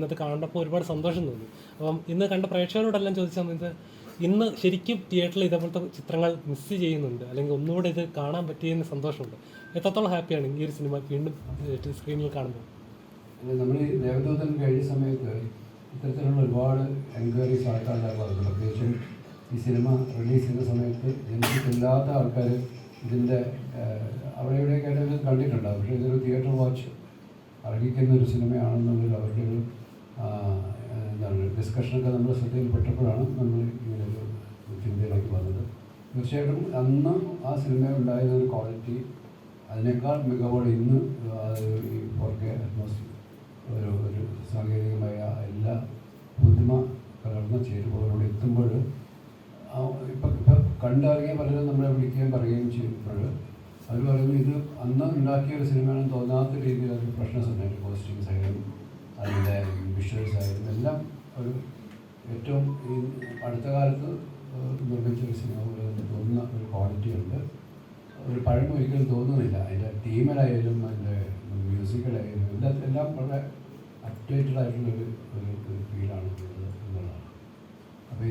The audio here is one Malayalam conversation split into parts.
ഇന്നത് കണ്ടപ്പോൾ ഒരുപാട് സന്തോഷം തോന്നി. അപ്പം ഇന്ന് കണ്ട പ്രേക്ഷകരോടെല്ലാം ചോദിച്ച സമയത്ത് ഇന്ന് ശരിക്കും തിയേറ്ററിൽ ഇതേപോലത്തെ ചിത്രങ്ങൾ മിസ് ചെയ്യുന്നുണ്ട്, അല്ലെങ്കിൽ ഒന്നുകൂടെ ഇത് കാണാൻ പറ്റിയതിന് സന്തോഷമുണ്ട്. എത്രത്തോളം ഹാപ്പിയാണ് ഈ ഒരു സിനിമ വീണ്ടും സ്ക്രീനിൽ കാണുമ്പോൾ? നമ്മൾ ഈ ദേവദൂതൻ കഴിഞ്ഞ സമയത്ത് ഇത്തരത്തിലുള്ള ഒരുപാട് എൻക്വയറീസ് ആൾക്കാരുണ്ടായിരുന്നു. പ്രത്യേകിച്ചും ഈ സിനിമ റിലീസ് ചെയ്യുന്ന സമയത്ത് ജനിച്ചിട്ടില്ലാത്ത ആൾക്കാർ ഇതിൻ്റെ അവിടെ ഇവിടെയൊക്കെ ആയിട്ട് കണ്ടിട്ടുണ്ടാകും. പക്ഷേ ഇതൊരു തിയേറ്റർ വാച്ച് അർഹിക്കുന്ന ഒരു സിനിമയാണെന്നുള്ളൊരു അവരുടെ ഒരു എന്താണ് ഡിസ്കഷനൊക്കെ നമ്മൾ ശ്രദ്ധയിൽപ്പെട്ടപ്പോഴാണ് നമ്മൾ ഇങ്ങനൊരു ചിന്തയിലേക്ക് വന്നത്. തീർച്ചയായിട്ടും അന്ന് ആ സിനിമ ഉണ്ടായിരുന്നൊരു ക്വാളിറ്റി അതിനേക്കാൾ മികവോടെ ഇന്ന് ഈ 4K അറ്റ്മോസ്ഫിയർ ഒരു സാങ്കേതികമായ എല്ലാ പുതുമ കലർന്ന ചേരുവകളോട് എത്തുമ്പോൾ ഇപ്പം കണ്ടിറങ്ങിയ പലരും നമ്മളെ വിളിക്കുകയും പറയുകയും ചെയ്യുമ്പോൾ അവർ പറയുന്നു ഇത് അന്ന് ഉണ്ടാക്കിയ ഒരു സിനിമയാണെന്ന് തോന്നാത്ത രീതിയിൽ ഒരു ഫ്രഷ്നെസ് ഉണ്ടായിരുന്നു. കോസ്റ്റ്യൂംസ് ആയാലും അതിൻ്റെ വിഷ്വൽസ് ആയാലും എല്ലാം ഒരു ഏറ്റവും ഈ അടുത്ത കാലത്ത് നിർമ്മിച്ച ഒരു സിനിമ പോലെ തോന്നുന്ന ഒരു ക്വാളിറ്റി ഉണ്ട്. ഒരു പഴം ഒരിക്കലും തോന്നുന്നില്ല. അതിൻ്റെ തീമിലായാലും അതിൻ്റെ മ്യൂസിക്കലായാലും എല്ലാം വളരെ അപ്ഡേറ്റഡ് ആയിട്ടുള്ളൊരു ഒരു ഫീലാണ് എന്നുള്ളതാണ്. അപ്പോൾ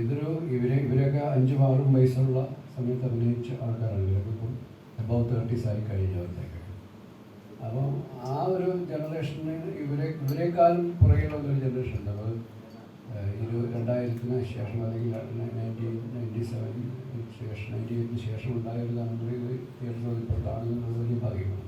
ഇവരൊക്കെ 5-6 വയസ്സുള്ള സമയത്ത് അഭിനയിച്ച ആൾക്കാരാണ്. ഇവരൊക്കെ ഇപ്പം എബവ് 30s ആയി കഴിഞ്ഞവർക്ക്. അപ്പോൾ ആ ഒരു ജനറേഷന് ഇവരെക്കാളും പുറകിലുള്ളൊരു ജനറേഷൻ ഉണ്ട്. അപ്പോൾ 2000-ന് ശേഷം അല്ലെങ്കിൽ 1997 ശേഷം 98-ന് ശേഷം ഉണ്ടായ ഒരു തലമുറ ഇത് തിയേറ്ററിൽ ഇപ്പോൾ കാണുന്നത് വലിയ ഭാഗ്യമാണ്.